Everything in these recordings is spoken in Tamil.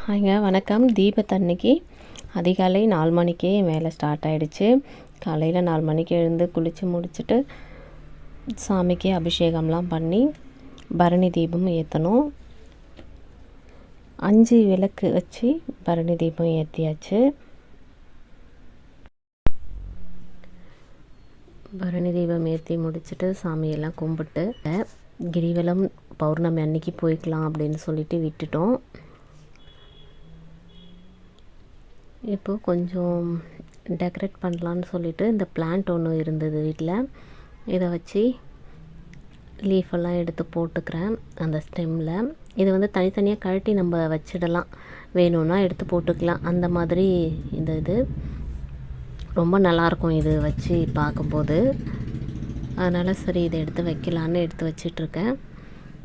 ஹாய்ங்க, வணக்கம். தீபத்தன்னைக்கு அதிகாலை 4 மணிக்கே வேலை ஸ்டார்ட் ஆகிடுச்சு. காலையில் 4 மணிக்கு எழுந்து குளித்து முடிச்சுட்டு சாமிக்கு அபிஷேகம்லாம் பண்ணி பரணி தீபம் ஏற்றணும். 5 விளக்கு வச்சு பரணி தீபம் ஏற்றியாச்சு. பரணி தீபம் ஏற்றி முடிச்சுட்டு சாமியெல்லாம் கும்பிட்டு கிரிவலம் பௌர்ணமி அன்னைக்கு போய்க்கலாம் அப்படின்னு சொல்லிட்டு விட்டுட்டோம். இப்போது கொஞ்சம் டெக்கரேட் பண்ணலான்னு சொல்லிட்டு இந்த பிளான்ட் ஒன்று இருந்தது வீட்டில். இதை வச்சு லீஃபெல்லாம் எடுத்து போட்டுக்கிறேன் அந்த ஸ்டெம்மில். இது தனித்தனியாக கழட்டி நம்ம வச்சிடலாம், வேணும்னா எடுத்து போட்டுக்கலாம். அந்த மாதிரி இது ரொம்ப நல்லாயிருக்கும் இது வச்சு பார்க்கும்போது. அதனால் சரி இதை எடுத்து வைக்கலான்னு எடுத்து வச்சிட்ருக்கேன்.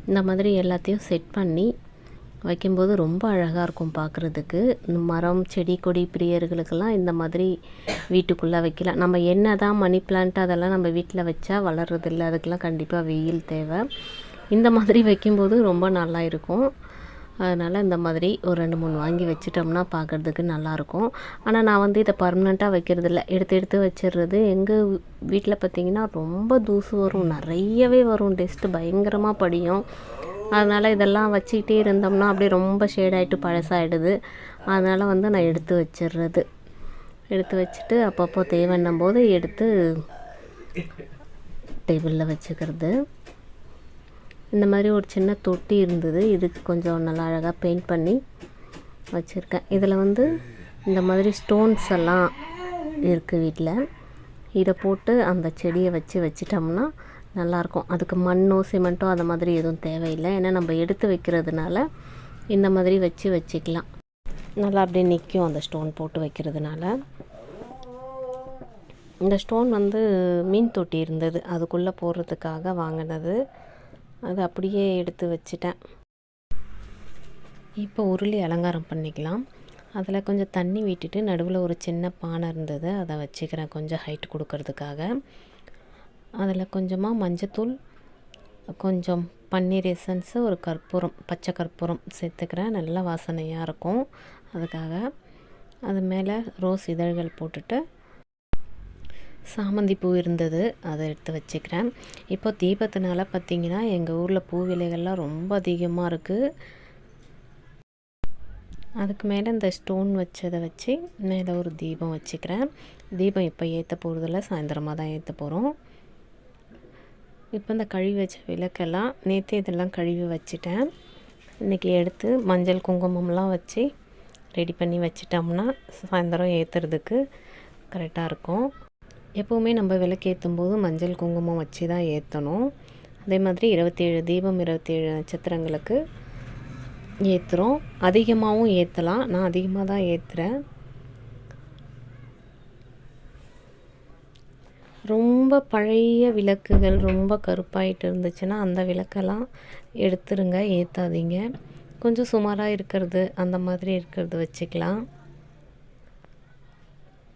இந்த மாதிரி எல்லாத்தையும் செட் பண்ணி வைக்கும்போது ரொம்ப அழகாக இருக்கும் பார்க்குறதுக்கு. மரம் செடி கொடி பிரியர்களுக்கெல்லாம் இந்த மாதிரி வீட்டுக்குள்ளே வைக்கலாம். நம்ம என்ன தான் மணி பிளான்ட் அதெல்லாம் நம்ம வீட்டில் வச்சா வளர்றதில்லை, அதுக்கெல்லாம் கண்டிப்பாக வெயில் தேவை. இந்த மாதிரி வைக்கும்போது ரொம்ப நல்லா இருக்கும். அதனால் இந்த மாதிரி ஒரு 2-3 வாங்கி வச்சிட்டோம்னா பார்க்குறதுக்கு நல்லாயிருக்கும். ஆனால் நான் இதை பர்மனெண்ட்டாக வைக்கிறதில்ல, எடுத்து வச்சிடுறது. எங்கள் வீட்டில் பார்த்திங்கன்னா ரொம்ப தூசு வரும், நிறையவே வரும், டஸ்ட்டு பயங்கரமாக படியும். அதனால் இதெல்லாம் வச்சுக்கிட்டே இருந்தோம்னா அப்படியே ரொம்ப ஷேடாகிட்டு பழசாகிடுது. அதனால் நான் எடுத்து வச்சிடுறது. எடுத்து வச்சுட்டு அப்பப்போ தேவைன்னும் போது எடுத்து டேபிளில் வச்சுக்கிறது. இந்த மாதிரி ஒரு சின்ன தொட்டி இருந்தது, இதுக்கு கொஞ்சம் நல்லா அழகாக பெயிண்ட் பண்ணி வச்சுருக்கேன். இதில் இந்த மாதிரி ஸ்டோன்ஸ் எல்லாம் இருக்குது வீட்டில். இதை போட்டு அந்த செடியை வச்சிட்டோம்னா நல்லாயிருக்கும். அதுக்கு மண்ணோ சிமெண்ட்டோ அந்த மாதிரி எதுவும் தேவையில்லை. ஏன்னா நம்ம எடுத்து வைக்கிறதுனால இந்த மாதிரி வச்சுக்கலாம். நல்லா அப்படியே நிற்கும் அந்த ஸ்டோன் போட்டு வைக்கிறதுனால. இந்த ஸ்டோன் மீன் தொட்டி இருந்தது, அதுக்குள்ளே போடுறதுக்காக வாங்கினது. அது அப்படியே எடுத்து வச்சிட்டேன். இப்போ உருளி அலங்காரம் பண்ணிக்கலாம். அதில் கொஞ்சம் தண்ணி விட்டுட்டு நடுவில் ஒரு சின்ன பானை இருந்தது, அதை வச்சுக்கிறேன் கொஞ்சம் ஹைட் கொடுக்கறதுக்காக. அதில் கொஞ்சமாக மஞ்சத்தூள், கொஞ்சம் பன்னீர் எசன்ஸு, ஒரு கற்பூரம், பச்சை கற்பூரம் சேர்த்துக்கிறேன். நல்லா வாசனையாக இருக்கும் அதுக்காக. அது மேலே ரோஸ் இதழ்கள் போட்டுட்டு சாமந்தி பூ இருந்தது, அதை எடுத்து வச்சுக்கிறேன். இப்போ தீபத்தினால பார்த்திங்கன்னா எங்கள் ஊரில் பூ விலைகள்லாம் ரொம்ப அதிகமாக இருக்குது. அதுக்கு மேலே இந்த ஸ்டோன் வச்சதை வச்சு மேலே ஒரு தீபம் வச்சுக்கிறேன். தீபம் இப்போ ஏற்ற போகிறதில்ல, சாயந்தரமாக தான் ஏற்ற போகிறோம். இப்போ இந்த கழுவி வச்ச விளக்கெல்லாம் நேற்று இதெல்லாம் கழுவி வச்சுட்டேன். இன்றைக்கி எடுத்து மஞ்சள் குங்குமம்லாம் வச்சு ரெடி பண்ணி வச்சிட்டோம்னா சாயந்தரம் ஏற்றுறதுக்கு கரெக்டாக இருக்கும். எப்போவுமே நம்ம விளக்கு ஏற்றும்போது மஞ்சள் குங்குமம் வச்சு தான் ஏற்றணும். அதே மாதிரி 27 தீபம் 27 நட்சத்திரங்களுக்கு ஏற்றுறோம். அதிகமாகவும் ஏற்றலாம், நான் அதிகமாக தான் ஏற்றுறேன். ரொம்ப பழைய விளக்குகள் ரொம்ப கருப்பாயிட்டு இருந்துச்சுன்னா அந்த விளக்கெல்லாம் எடுத்துருங்க, ஏற்றாதீங்க. கொஞ்சம் சுமாராக இருக்கிறது அந்த மாதிரி இருக்கிறது வச்சுக்கலாம்.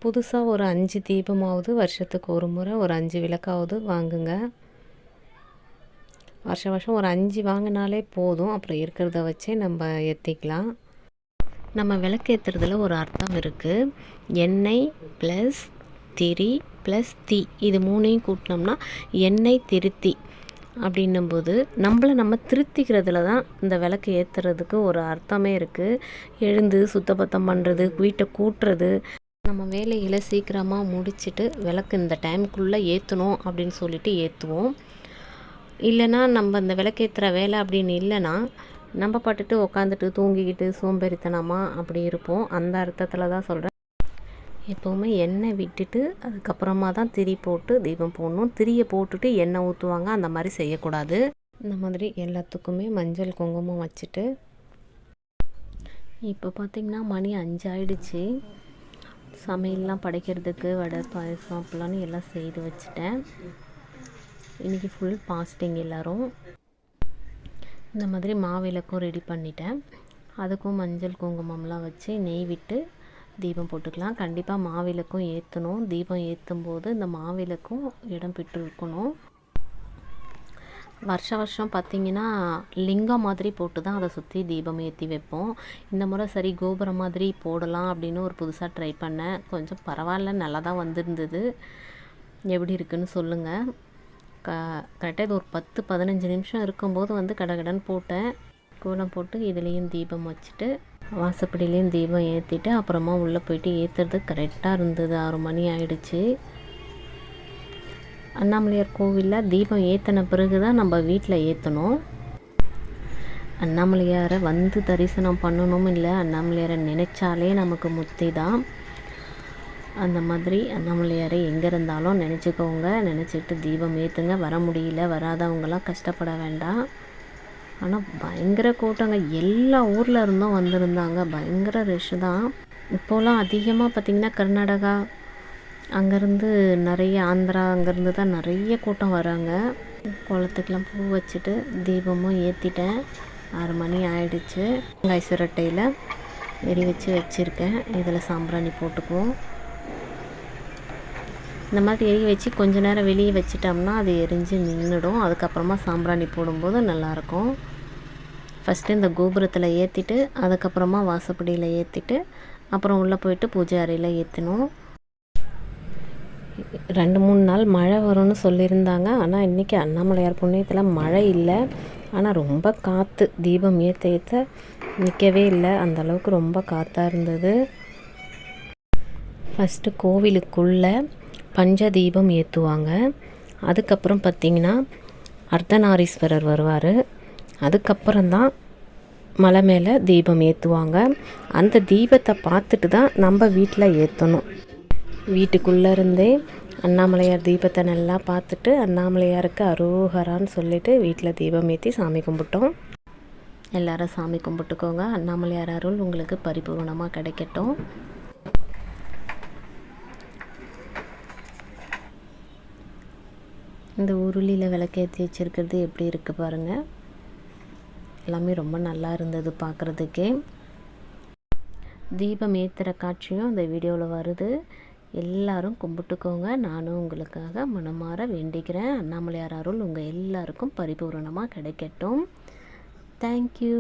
புதுசாக ஒரு 5 தீபமாவது வருஷத்துக்கு ஒரு முறை ஒரு 5 விளக்காவது வாங்குங்க. வருஷம் ஒரு 5 வாங்கினாலே போதும். அப்புறம் இருக்கிறத வச்சே நம்ம ஏற்றிக்கலாம். நம்ம விளக்கு ஏற்றுறதுல ஒரு அர்த்தம் இருக்குது. எண்ணெய் ப்ளஸ் திரி ப்ளஸ் தீ, இது 3ஐயும் கூட்டினோம்னா எண்ணெய் திருத்தி அப்படின்னும்போது நம்ம திருத்திக்கிறதுல தான் இந்த விளக்கு ஏற்றுறதுக்கு ஒரு அர்த்தமே இருக்குது. எழுந்து சுத்தபத்தம் பண்ணுறது, வீட்டை கூட்டுறது, நம்ம வேலைகளை சீக்கிரமாக முடிச்சுட்டு விளக்கு இந்த டைமுக்குள்ளே ஏற்றணும் அப்படின்னு சொல்லிட்டு ஏற்றுவோம். இல்லைன்னா நம்ம இந்த விளக்கு ஏற்றுற வேலை அப்படின்னு இல்லைன்னா நம்ம பாட்டுட்டு உக்காந்துட்டு தூங்கிக்கிட்டு சோம்பேறித்தனமாக அப்படி இருப்போம். அந்த அர்த்தத்தில் தான் சொல்கிறேன். எப்போவுமே எண்ணெய் விட்டுட்டு அதுக்கப்புறமா தான் திரி போட்டு தீபம் போடணும். திரியை போட்டுட்டு எண்ணெய் ஊற்றுவாங்க, அந்த மாதிரி செய்யக்கூடாது. இந்த மாதிரி எல்லாத்துக்குமே மஞ்சள் குங்குமம் வச்சுட்டு இப்போ பார்த்திங்கன்னா மணி 5 ஆகிடுச்சு. சமையல்லாம் படைக்கிறதுக்கு வடை பாயசம் அப்பெல்லாம் எல்லாம் செய்து வச்சுட்டேன். இன்றைக்கி ஃபுல் பாஸ்டிங் எல்லோரும். இந்த மாதிரி மாவிளக்கும் ரெடி பண்ணிட்டேன். அதுக்கும் மஞ்சள் குங்குமம்லாம் வச்சு நெய் விட்டு தீபம் போட்டுக்கலாம். கண்டிப்பாக மாவிளக்கும் ஏற்றணும். தீபம் ஏற்றும் போது இந்த மாவிளக்கும் இடம் பெற்று இருக்கணும். வருஷம் பார்த்திங்கன்னா லிங்கம் மாதிரி போட்டு தான் அதை சுற்றி தீபம் ஏற்றி வைப்போம். இந்த முறை சரி கோபுரம் மாதிரி போடலாம் அப்படின்னு ஒரு புதுசாக ட்ரை பண்ணேன். கொஞ்சம் பரவாயில்ல, நல்லா தான் வந்திருந்தது. எப்படி இருக்குன்னு சொல்லுங்கள். கரெக்டாக இது ஒரு 10-15 நிமிஷம் இருக்கும்போது வந்து கடகடன்னு போட்டேன். கோலம் போட்டு இதுலேயும் தீபம் வச்சுட்டு வாசப்படியிலையும் தீபம் ஏற்றிட்டு அப்புறமா உள்ளே போயிட்டு ஏற்றுறது கரெக்டாக இருந்தது. 6 மணி ஆயிடுச்சு. அண்ணாமலையார் கோவிலில் தீபம் ஏற்றின பிறகு தான் நம்ம வீட்டில் ஏற்றணும். அண்ணாமலையாரை வந்து தரிசனம் பண்ணணும் இல்லை, அண்ணாமலையாரை நினச்சாலே நமக்கு முக்தி தான். அந்த மாதிரி அண்ணாமலையாரை எங்கே இருந்தாலும் நினச்சிக்கோங்க. நினச்சிட்டு தீபம் ஏற்றுங்க. வர முடியல வராதவங்களாம் கஷ்டப்பட வேண்டாம். ஆனால் பயங்கர கூட்டங்க, எல்லா ஊரில் இருந்தும் வந்திருந்தாங்க. பயங்கர ரஷ் தான். இப்போலாம் அதிகமாக பார்த்திங்கன்னா கர்நாடகா அங்கேருந்து நிறைய ஆந்திரா அங்கேருந்து தான் நிறைய கூட்டம் வராங்க. குளத்துக்கெலாம் பூ வச்சுட்டு தீபமும் ஏற்றிட்டேன். 6 மணி ஆயிடுச்சு. வெங்காய சுரட்டையில் எரி வச்சுருக்கேன். இதில் சாம்பிராணி போட்டுக்குவோம். இந்த மாதிரி எரி வச்சு கொஞ்ச நேரம் வெளியே வச்சிட்டோம்னா அது எரிஞ்சு நின்றுடும். அதுக்கப்புறமா சாம்பிராணி போடும்போது நல்லாயிருக்கும். ஃபஸ்ட்டு இந்த கோபுரத்தில் ஏற்றிட்டு அதுக்கப்புறமா வாசப்படியில் ஏற்றிட்டு அப்புறம் உள்ளே போயிட்டு பூஜை அறையில் ஏற்றணும். 2-3 நாள் மழை வரும்னு சொல்லியிருந்தாங்க. ஆனால் இன்றைக்கி அண்ணாமலையார் புண்ணியத்தில் மழை இல்லை. ஆனால் ரொம்ப காற்று. தீபம் ஏற்ற நிற்கவே இல்லை. அந்தளவுக்கு ரொம்ப காற்றாக இருந்தது. ஃபஸ்ட்டு கோவிலுக்குள்ளே பஞ்ச தீபம் ஏற்றுவாங்க. அதுக்கப்புறம் பார்த்திங்கன்னா அர்த்தநாரீஸ்வரர் வருவார். அதுக்கப்புறம்தான் மலை மேலே தீபம் ஏற்றுவாங்க. அந்த தீபத்தை பார்த்துட்டு தான் நம்ம வீட்டில் ஏற்றணும். வீட்டுக்குள்ளே இருந்தே அண்ணாமலையார் தீபத்தை நல்லா பார்த்துட்டு அண்ணாமலையாருக்கு அரோகரான்னு சொல்லிவிட்டு வீட்டில் தீபம் ஏற்றி சாமி கும்பிட்டோம். எல்லோரும் சாமி கும்பிட்டுக்கோங்க. அண்ணாமலையார் அருள் உங்களுக்கு பரிபூர்ணமாக கிடைக்கட்டும். இந்த உருளியில் விளக்கேற்றி வச்சுருக்கிறது எப்படி இருக்குது பாருங்கள். எல்லாமே ரொம்ப நல்லா இருந்தது பார்க்குறதுக்கே. தீபம் ஏற்றுற காட்சியும் இந்த வீடியோவில் வருது. எல்லாரும் கும்பிட்டுக்கோங்க. நானும் உங்களுக்காக மனமாற வேண்டிக்கிறேன். அண்ணாமலையார் அருள் உங்கள் எல்லாருக்கும் பரிபூரணமாக கிடைக்கட்டும். தேங்க்யூ.